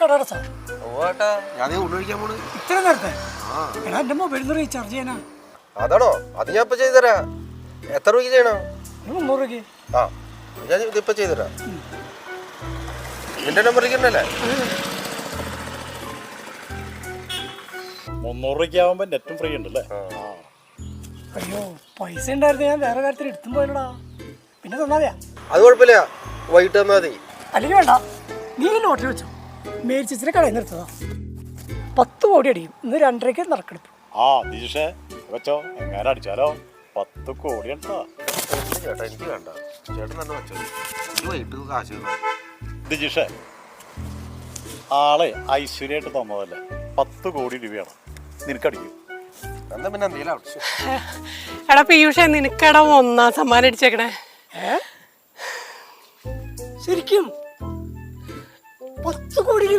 കട അടച്ചാ? ഇത്ര നേരത്തെ? എടാ എന്റെ മൊബൈലിൽ റീചാർജ് ചെയ്യാനാ. അതാണോ? അത് ഞാൻ ഇപ്പൊ ചെയ്തരാ. എത്ര രൂപ ചെയ്യണം? 300 രൂപ. ആ ഞാൻ ഇതിപ്പോ ചെയ്തരാ. നിന്റെ നമ്പർ അല്ലേ? 300 രൂപയ്ക്ക് ആവുമ്പോ നെറ്റും ഫ്രീ ഉണ്ടല്ലേ? അയ്യോ പൈസ ഉണ്ടായിരുന്നു, ഞാൻ വേറെ കാര്യത്തിൽ എടുത്തും പോയല്ലടാ. പിന്നെ തന്നാതെയാ. അത് കുഴപ്പമില്ല, വൈകിട്ട് തന്നാ മതി. അല്ലെങ്കിൽ വേണ്ട, നീ ലോട്ടറി വെച്ചോ. മേടിച്ചിട്ട് കടയിൽ നിർത്തതാ. 10 കോടി അടിക്കും. ഇന്ന് 2:30 നറുക്കെടുത്തു. ദിജുഷേ വെച്ചോ, എങ്ങനെ അടിച്ചാലോ 10 കോടി ഉണ്ടോ? ചേട്ടാ എനിക്ക് വേണ്ട, ചേട്ടൻ തന്നെ വെച്ചോ. എനിക്ക് വൈകിട്ട് കാശ് തന്നാ. ദിജുഷേ ആളെ ഐശ്വര്യമായിട്ട് തന്നതല്ലേ, 10 കോടി രൂപയാണ്. നിനക്കടിക്കും. എന്നാ പിന്നെ എന്തെങ്കിലും എടാ പീയൂഷേ, നിനക്കടാ 1ാം സമ്മാനം അടിച്ചേക്കണേ. ശരിക്കും 10 കോടി രൂപ?